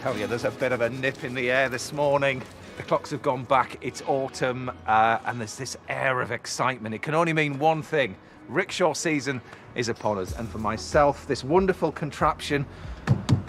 tell you, there's a bit of a nip in the air this morning. The clocks have gone back, it's autumn, and there's this air of excitement. It can only mean one thing. Rickshaw season is upon us, and for myself, this wonderful contraption,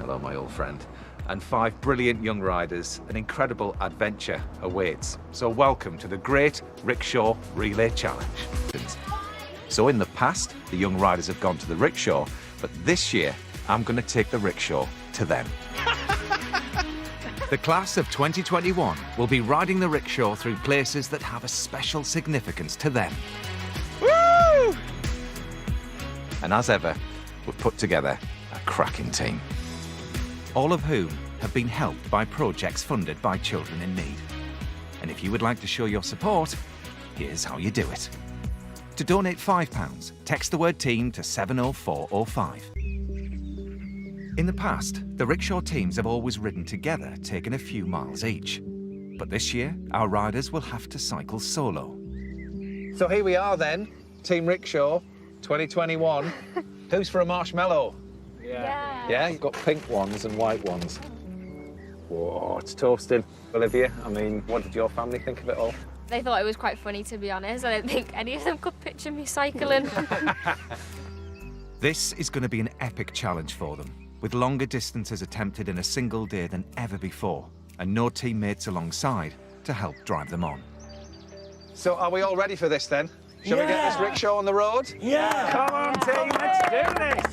hello my old friend, and 5 brilliant young riders, an incredible adventure awaits. So welcome to the Great Rickshaw Relay Challenge. So in the past, the young riders have gone to the rickshaw, but this year, I'm going to take the rickshaw to them. The class of 2021 will be riding the rickshaw through places that have a special significance to them. Woo! And as ever, we've put together a cracking team, all of whom have been helped by projects funded by children in need. And if you would like to show your support, here's how you do it. To donate £5, text the word team to 70405. In the past, the rickshaw teams have always ridden together, taking a few miles each. But this year, our riders will have to cycle solo. So here we are then, Team Rickshaw 2021. Who's for a marshmallow? Yeah, you've got pink ones and white ones. Whoa, it's toasting. Olivia, I mean, what did your family think of it all? They thought it was quite funny, to be honest. I don't think any of them could picture me cycling. This is going to be an epic challenge for them, with longer distances attempted in a single day than ever before, and no teammates alongside to help drive them on. So are we all ready for this then? Shall we get this rickshaw on the road? Yeah! Come on, team, let's do this!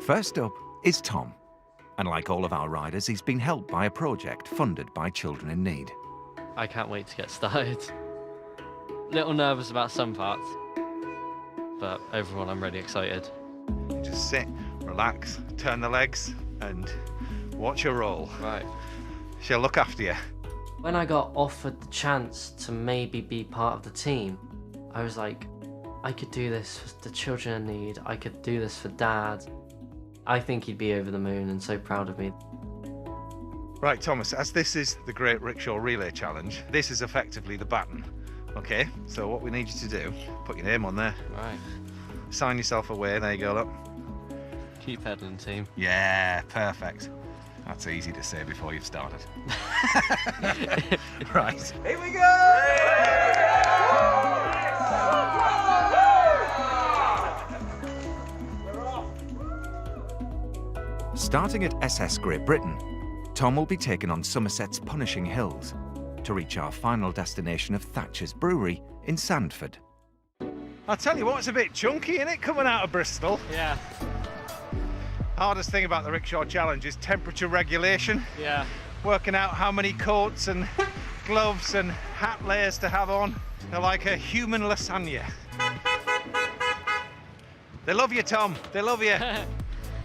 First up is Tom. And like all of our riders, he's been helped by a project funded by children in need. I can't wait to get started. Little nervous about some parts, but overall I'm really excited. Just sit, relax, turn the legs, and watch her roll. Right. She'll look after you. When I got offered the chance to maybe be part of the team, I was like, I could do this for the children in need, I could do this for Dad. I think he'd be over the moon and so proud of me. Right, Thomas, as this is the Great Rickshaw Relay Challenge, this is effectively the baton. Okay, so what we need you to do, put your name on there. Right. Sign yourself away, there you go, look. Keep pedaling, team. Yeah, perfect. That's easy to say before you've started. Right. Here we go! Starting at SS Great Britain, Tom will be taken on Somerset's punishing hills to reach our final destination of Thatcher's Brewery in Sandford. I'll tell you what, it's a bit chunky, isn't it, coming out of Bristol? Yeah. Hardest thing about the Rickshaw Challenge is temperature regulation. Yeah. Working out how many coats and gloves and hat layers to have on. They're like a human lasagna. They love you, Tom. They love you.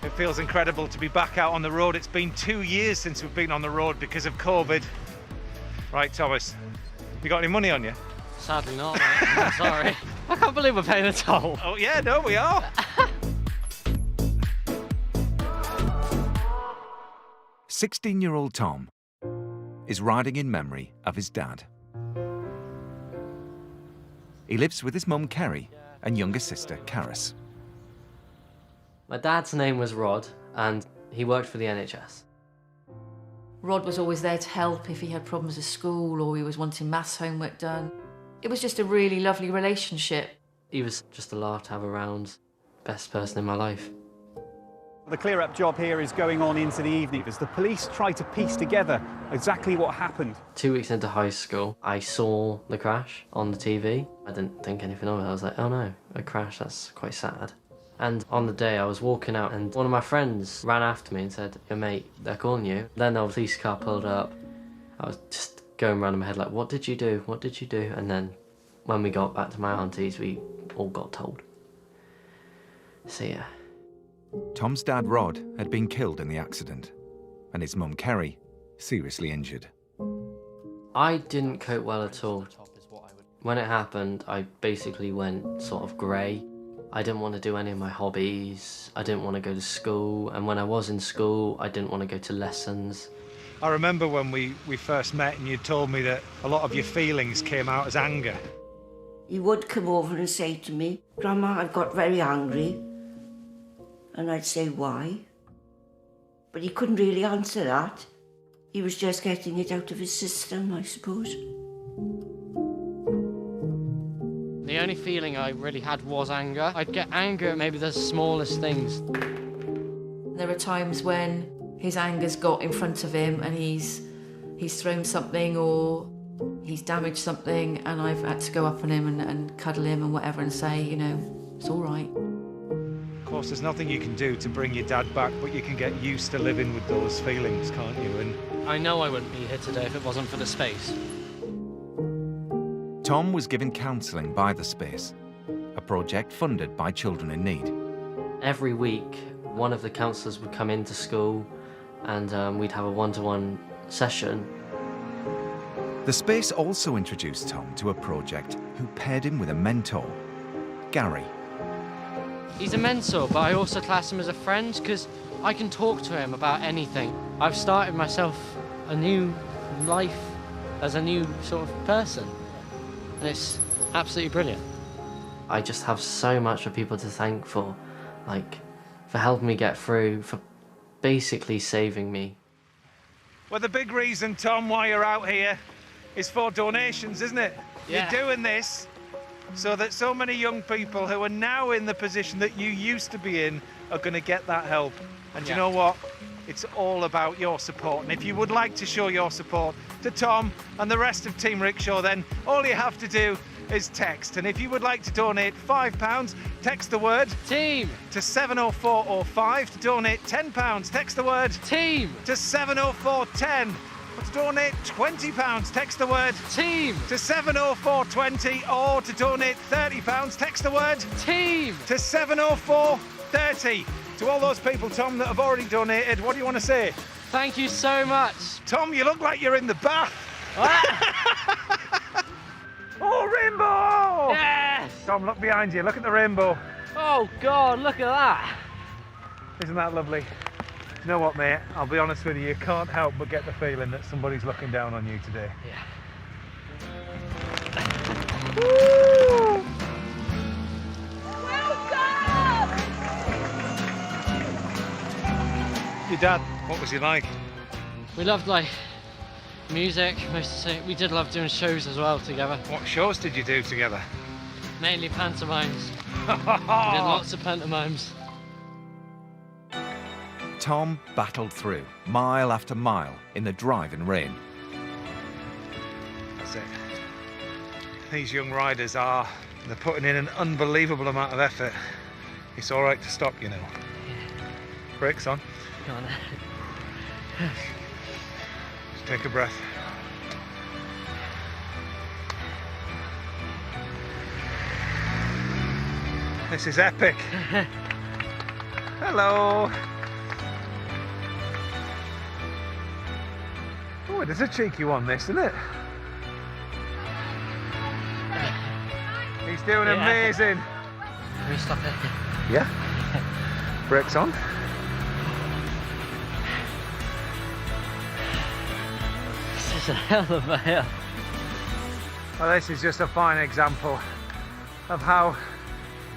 It feels incredible to be back out on the road. It's been 2 years since we've been on the road because of COVID. Right, Thomas, you got any money on you? Sadly not, mate. I'm sorry. I can't believe we're paying a toll. Oh yeah, no, we are. 16-year-old Tom is riding in memory of his dad. He lives with his mum, Kerry, and younger sister, Caris. My dad's name was Rod, and he worked for the NHS. Rod was always there to help if he had problems at school or he was wanting maths homework done. It was just a really lovely relationship. He was just a laugh to have around, best person in my life. The clear-up job here is going on into the evening as the police try to piece together exactly what happened. 2 weeks into high school, I saw the crash on the TV. I didn't think anything of it. I was like, oh no, a crash, that's quite sad. And on the day I was walking out and one of my friends ran after me and said, "Yo mate, they're calling you." Then the police car pulled up. I was just going around in my head like, what did you do? What did you do? And then when we got back to my auntie's, we all got told. So yeah. Tom's dad, Rod, had been killed in the accident, and his mum, Kerry, seriously injured. I didn't cope well at all. When it happened, I basically went sort of grey. I didn't want to do any of my hobbies. I didn't want to go to school. And when I was in school, I didn't want to go to lessons. I remember when we first met and you told me that a lot of your feelings came out as anger. He would come over and say to me, "Grandma, I've got very angry." And I'd say, why? But he couldn't really answer that. He was just getting it out of his system, I suppose. The only feeling I really had was anger. I'd get anger at maybe the smallest things. There are times when his anger's got in front of him and he's thrown something or he's damaged something, and I've had to go up on him and cuddle him and whatever and say, you know, it's all right. Of course, there's nothing you can do to bring your dad back, but you can get used to living with those feelings, can't you? And I know I wouldn't be here today if it wasn't for the space. Tom was given counselling by the Space, a project funded by Children in Need. Every week, one of the counsellors would come into school and we'd have a one-to-one session. The Space also introduced Tom to a project who paired him with a mentor, Gary. He's a mentor, but I also class him as a friend because I can talk to him about anything. I've started myself a new life as a new sort of person, and it's absolutely brilliant. I just have so much for people to thank for, like, for helping me get through, for basically saving me. well, the big reason, Tom, why you're out here is for donations, isn't it? Yeah. You're doing this so that so many young people who are now in the position that you used to be in are going to get that help. And you know what? It's all about your support. And if you would like to show your support to Tom and the rest of Team Rickshaw, then all you have to do is text. And if you would like to donate £5, text the word Team to 70405. To donate £10, text the word Team to 70410. Or to donate £20, text the word Team to 70420. Or to donate £30, text the word Team to 70430. To all those people, Tom, that have already donated, what do you want to say? Thank you so much. Tom, you look like you're in the bath. Oh, rainbow! Yes! Tom, look behind you. Look at the rainbow. Oh God, look at that. Isn't that lovely? You know what, mate? I'll be honest with you can't help but get the feeling that somebody's looking down on you today. Yeah. Woo! Your dad, what was he like? We loved like music, we did love doing shows as well together. What shows did you do together? Mainly pantomimes. We did lots of pantomimes. Tom battled through, mile after mile, in the driving rain. That's it. These young riders they're putting in an unbelievable amount of effort. It's all right to stop, you know. Brakes on. Go on. Just take a breath. This is epic. Hello. Oh, it is a cheeky one, this, isn't it? He's doing amazing. Can we stop it? Yeah. Brakes on. This is a hell of a hill. Well, this is just a fine example of how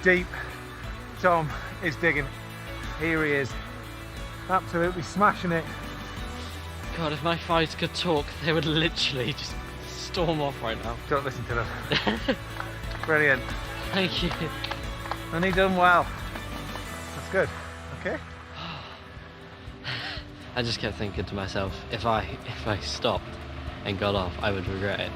deep Tom is digging. Here he is, absolutely smashing it. God, if my fights could talk, they would literally just storm off right now. Don't listen to them. Brilliant. Thank you. And he done well. That's good. Okay. I just kept thinking to myself, if I stopped and got off, I would regret it.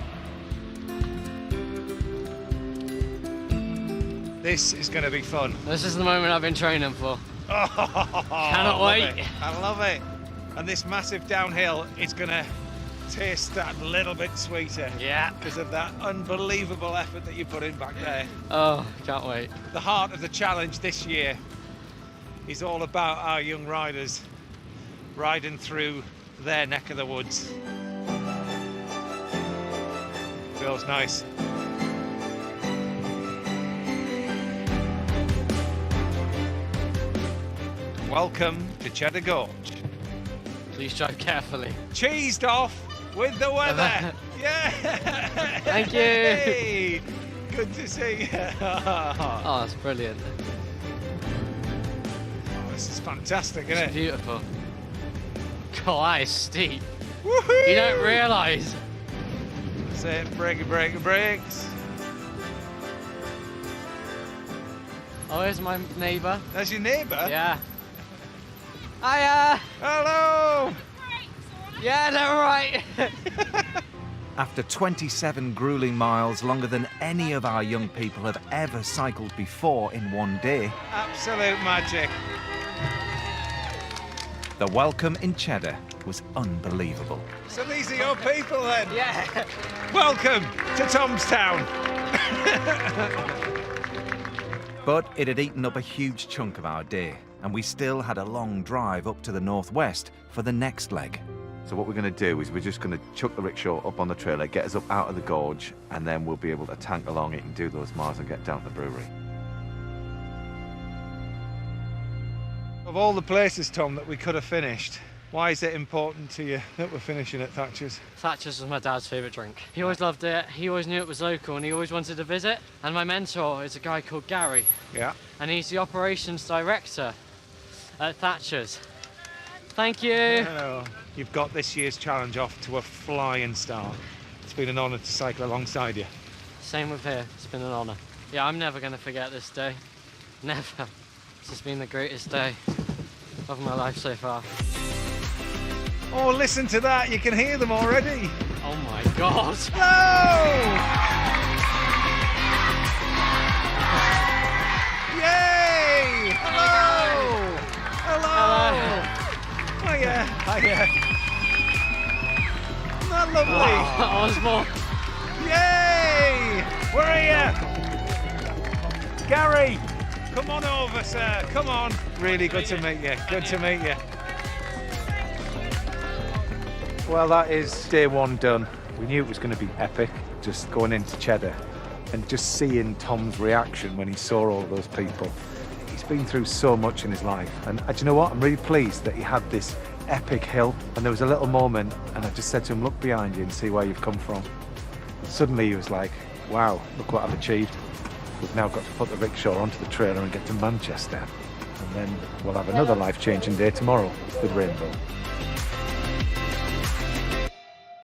This is going to be fun. This is the moment I've been training for. Oh, Cannot wait. I love it. And this massive downhill is going to taste that little bit sweeter. Yeah. Because of that unbelievable effort that you put in back there. Oh, can't wait. The heart of the challenge this year is all about our young riders riding through their neck of the woods. Feels nice. Welcome to Cheddar Gorge. Please drive carefully. Cheesed off with the weather. Yeah. Thank you. Hey, good to see you. Oh, that's brilliant. There's fantastic, isn't It's it? beautiful. God, that is steep. Woohoo! You don't realise. Say it, brakes. Oh, here's my neighbour. There's your neighbour. Yeah. Hiya! Hello! Yeah, they're right. After 27 grueling miles, longer than any of our young people have ever cycled before in one day, Absolute magic. the welcome in Cheddar was unbelievable. So these are your people then? Yeah. Welcome to Tomstown. But it had eaten up a huge chunk of our day, and we still had a long drive up to the northwest for the next leg. So what we're going to do is we're just going to chuck the rickshaw up on the trailer, get us up out of the gorge, and then we'll be able to tank along it and do those miles and get down to the brewery. Of all the places, Tom, that we could have finished, why is it important to you that we're finishing at Thatcher's? Thatcher's was my dad's favourite drink. He always loved it, he always knew it was local and he always wanted to visit. And my mentor is a guy called Gary. Yeah. And he's the operations director at Thatcher's. Thank you. Hello. You've got this year's challenge off to a flying start. It's been an honour to cycle alongside you. Same with here, it's been an honour. Yeah, I'm never going to forget this day. Never. This has been the greatest day of my life so far. Oh, listen to that. You can hear them already. Oh my God. Hello! Yay! Hello! Hello! Hiya! Hiya! Isn't that lovely? Oh, that was more. Yay! Where are you? Gary! Come on over, sir. Come on. Really good to meet you. Good to meet you. Well, that is day one done. We knew it was going to be epic, just going into Cheddar and just seeing Tom's reaction when he saw all those people. He's been through so much in his life. And do you know what? I'm really pleased that he had this epic hill. And there was a little moment, and I just said to him, look behind you and see where you've come from. And suddenly he was like, wow, look what I've achieved. We've now got to put the rickshaw onto the trailer and get to Manchester. And then we'll have another life-changing day tomorrow with Rainbow.